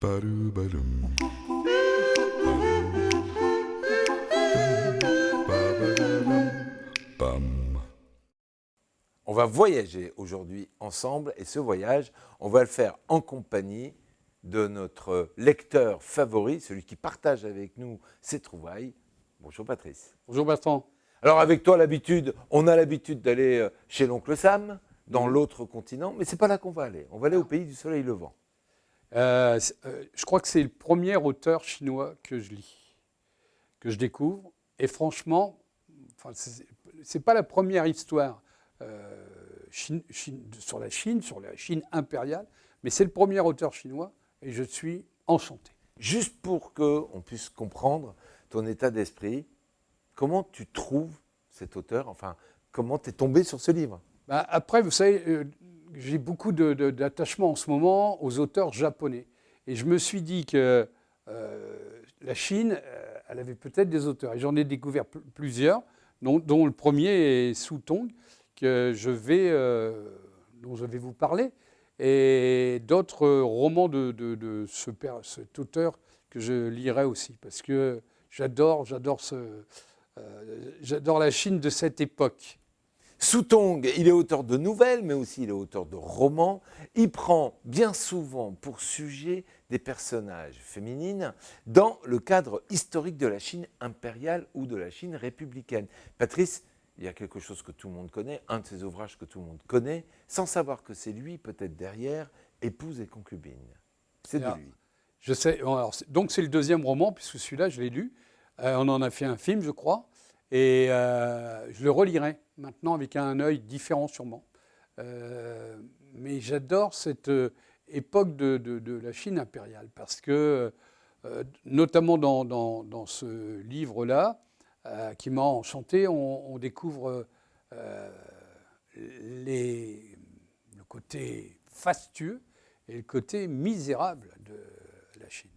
Ba-doo-ba-dum. Bam. On va voyager aujourd'hui ensemble et ce voyage, on va le faire en compagnie de notre lecteur favori, celui qui partage avec nous ses trouvailles. Bonjour Patrice. Bonjour Bertrand. Alors avec toi, on a l'habitude d'aller chez l'oncle Sam, dans l'autre continent, mais c'est pas là qu'on va aller. On va aller au pays du soleil levant. Je crois que c'est le premier auteur chinois que je lis, que je découvre. Et franchement, c'est pas la première histoire sur la Chine impériale, mais c'est le premier auteur chinois et je suis enchanté. Juste pour qu'on puisse comprendre ton état d'esprit, comment tu trouves cet auteur, enfin, comment tu es tombé sur ce livre? Après, vous savez, j'ai beaucoup d'attachement en ce moment aux auteurs japonais. Et je me suis dit que la Chine, elle avait peut-être des auteurs. Et j'en ai découvert plusieurs, dont le premier est Su Tong, dont je vais vous parler, et d'autres romans de cet auteur que je lirai aussi, parce que j'adore la Chine de cette époque. Su Tong, il est auteur de nouvelles, mais aussi il est auteur de romans. Il prend bien souvent pour sujet des personnages féminines dans le cadre historique de la Chine impériale ou de la Chine républicaine. Patrice, il y a quelque chose que tout le monde connaît, un de ses ouvrages que tout le monde connaît, sans savoir que c'est lui, peut-être derrière, Épouse et concubine. C'est de lui. Je sais. Alors, donc c'est le deuxième roman, puisque celui-là, je l'ai lu. On en a fait un film, je crois. Et je le relirai maintenant avec un œil différent sûrement. Mais j'adore cette époque de la Chine impériale parce que, notamment dans ce livre-là, qui m'a enchanté, on découvre le côté fastueux et le côté misérable de la Chine.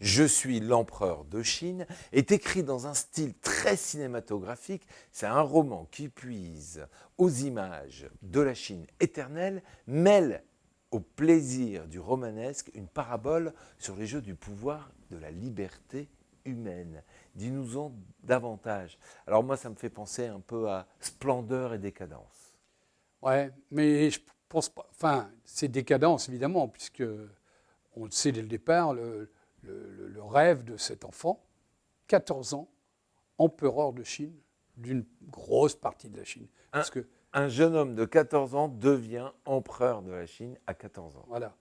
Je suis l'empereur de Chine est écrit dans un style très cinématographique. C'est un roman qui puise aux images de la Chine éternelle, mêle au plaisir du romanesque une parabole sur les jeux du pouvoir de la liberté humaine. Dis-nous-en davantage. Alors moi, ça me fait penser un peu à Splendeur et décadence. Ouais, mais je pense pas. Enfin, c'est décadence évidemment, puisque on le sait dès le départ. Le rêve de cet enfant, 14 ans, empereur de Chine, d'une grosse partie de la Chine. Un jeune homme de 14 ans devient empereur de la Chine à 14 ans. Voilà.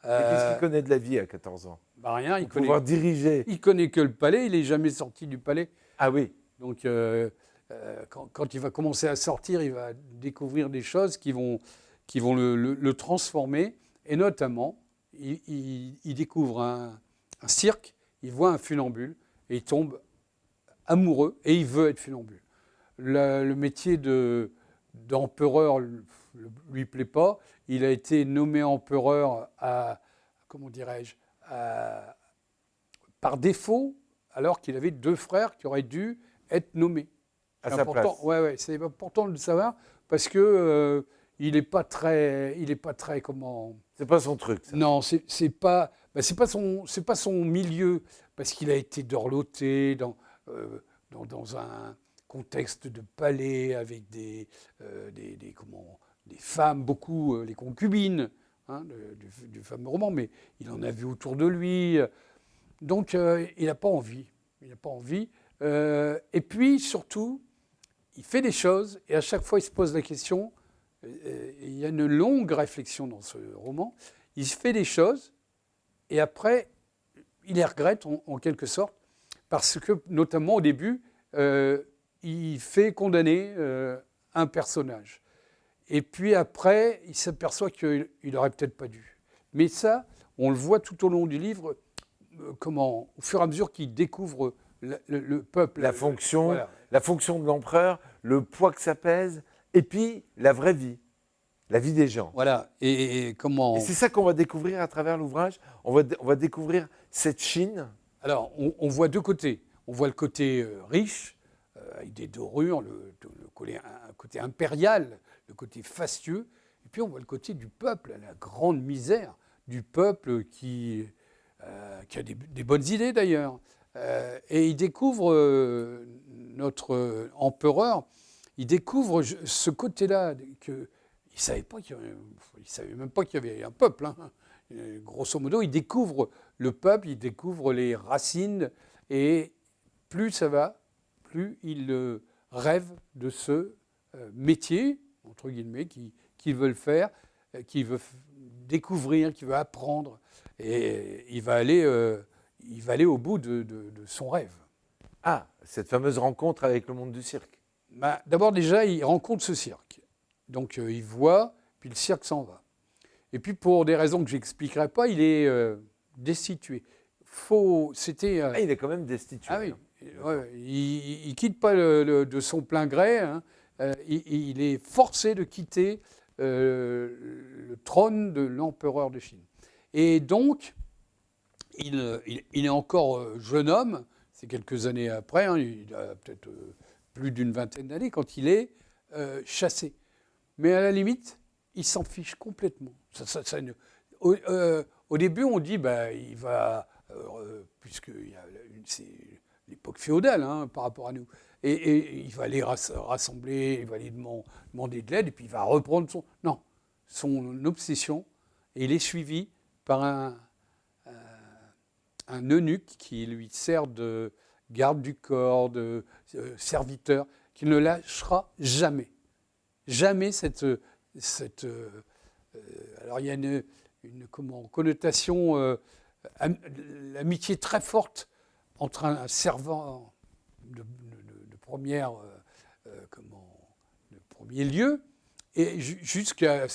Et qu'est-ce qu'il connaît de la vie à 14 ans? Rien, il pouvoir diriger. Il connaît que le palais, il n'est jamais sorti du palais. Ah oui. Donc, quand il va commencer à sortir, il va découvrir des choses qui vont le transformer. Et notamment, il découvre un cirque, il voit un funambule et il tombe amoureux et il veut être funambule. Le métier d'empereur lui plaît pas. Il a été nommé empereur par défaut, alors qu'il avait deux frères qui auraient dû être nommés. À sa place. Ouais, c'est important de le savoir parce que il n'est pas très comment. C'est pas son truc. Ça. Non, c'est pas son milieu parce qu'il a été dorloté dans un contexte de palais avec des femmes, beaucoup les concubines du fameux roman, mais il en a vu autour de lui. Donc il n'a pas envie. Et puis surtout, il fait des choses et à chaque fois il se pose la question. Il y a une longue réflexion dans ce roman. Il fait des choses et après, il les regrette en quelque sorte parce que, notamment au début, il fait condamner un personnage. Et puis après, il s'aperçoit qu'il n'aurait peut-être pas dû. Mais ça, on le voit tout au long du livre, au fur et à mesure qu'il découvre le peuple. La fonction de l'empereur, le poids que ça pèse, et puis la vraie vie. La vie des gens. Voilà. Et c'est ça qu'on va découvrir à travers l'ouvrage. On va découvrir cette Chine. Alors, on voit deux côtés. On voit le côté riche, avec des dorures, le côté impérial, le côté fastueux. Et puis, on voit le côté du peuple, la grande misère du peuple qui qui a des bonnes idées d'ailleurs. Et il découvre, notre empereur, il découvre ce côté-là qu'il ne savait pas il savait même pas qu'il y avait un peuple. Hein. Grosso modo, il découvre le peuple, il découvre les racines, et plus ça va, plus il rêve de ce métier, entre guillemets, qu'il veut faire, qu'il veut découvrir, qu'il veut apprendre. Et il va aller au bout de son rêve. Ah, cette fameuse rencontre avec le monde du cirque. Bah, d'abord, déjà, il rencontre ce cirque. Donc, il voit, puis le cirque s'en va. Et puis, pour des raisons que je n'expliquerai pas, il est destitué. Il est quand même destitué. Ah oui, ouais, il ne quitte pas de son plein gré. Hein. Il est forcé de quitter le trône de l'empereur de Chine. Et donc, il est encore jeune homme, c'est quelques années après, hein, il a peut-être plus d'une vingtaine d'années, quand il est chassé. Mais à la limite, il s'en fiche complètement. Au début, on dit il va, puisque c'est l'époque féodale hein, par rapport à nous, et il va aller rassembler, il va aller demander de l'aide, et puis il va reprendre son obsession, et il est suivi par un eunuque qui lui sert de garde du corps, de serviteur, qui ne lâchera jamais. Jamais cette alors il y a une connotation, l'amitié très forte entre un servant de première, de premier lieu, et jusqu'à,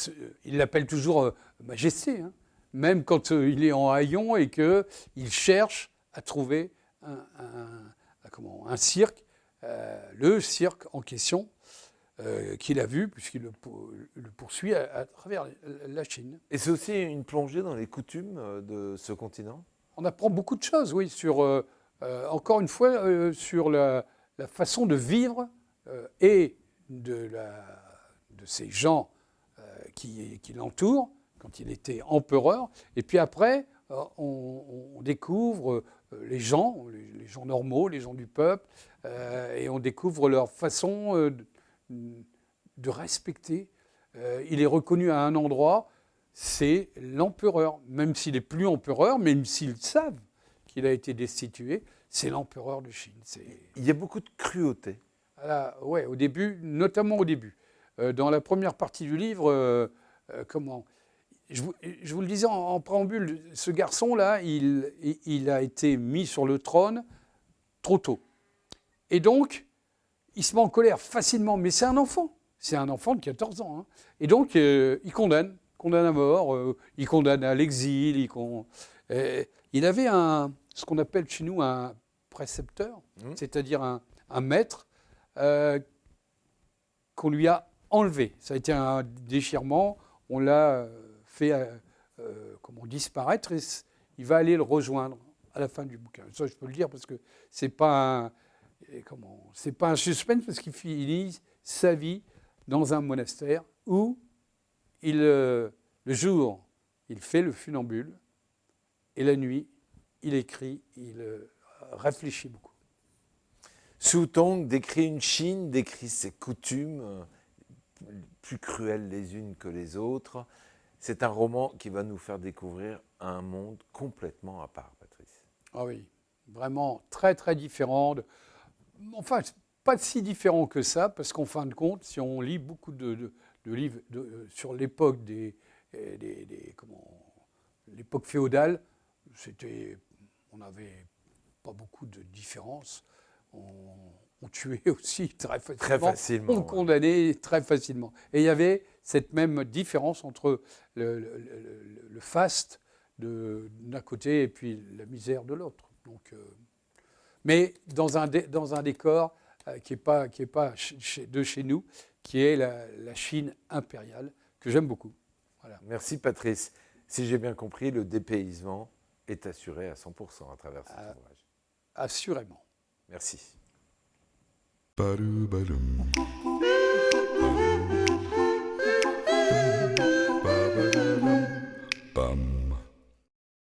il l'appelle toujours Majesté, hein, même quand il est en haillons et qu'il cherche à trouver un cirque, le cirque en question, qu'il a vu, puisqu'il le poursuit à travers la Chine. Et c'est aussi une plongée dans les coutumes de ce continent ? On apprend beaucoup de choses, oui, encore une fois, sur la façon de vivre et de ces gens qui l'entourent, quand il était empereur. Et puis après, on découvre les gens normaux, les gens du peuple, et on découvre leur façon de respecter. Il est reconnu à un endroit, c'est l'empereur. Même s'il n'est plus empereur, même s'ils savent qu'il a été destitué, c'est l'empereur de Chine. Il y a beaucoup de cruauté. Oui, au début, notamment au début. Dans la première partie du livre, je vous le disais en préambule, ce garçon-là, il a été mis sur le trône trop tôt. Et donc, il se met en colère facilement, mais c'est un enfant. C'est un enfant de 14 ans. Hein. Et donc, il condamne à mort, il condamne à l'exil. Il avait ce qu'on appelle chez nous un précepteur, c'est-à-dire un maître qu'on lui a enlevé. Ça a été un déchirement, on l'a fait disparaître, et il va aller le rejoindre à la fin du bouquin. Ça, je peux le dire parce que c'est pas un suspense, parce qu'il finit sa vie dans un monastère où le jour, il fait le funambule, et la nuit, il écrit, il réfléchit beaucoup. Su Tong décrit une Chine, décrit ses coutumes, plus cruelles les unes que les autres. C'est un roman qui va nous faire découvrir un monde complètement à part, Patrice. Ah oui, vraiment très très différent. Enfin, pas si différent que ça, parce qu'en fin de compte, si on lit beaucoup de livres sur l'époque l'époque féodale, on n'avait pas beaucoup de différences. On tuait aussi très facilement, on condamnait très facilement. Et il y avait cette même différence entre le faste d'un côté et puis la misère de l'autre. Donc, mais dans un décor qui n'est pas de chez nous, qui est la Chine impériale, que j'aime beaucoup. Voilà. Merci Patrice. Si j'ai bien compris, le dépaysement est assuré à 100% à travers cet ouvrage. Assurément. Merci.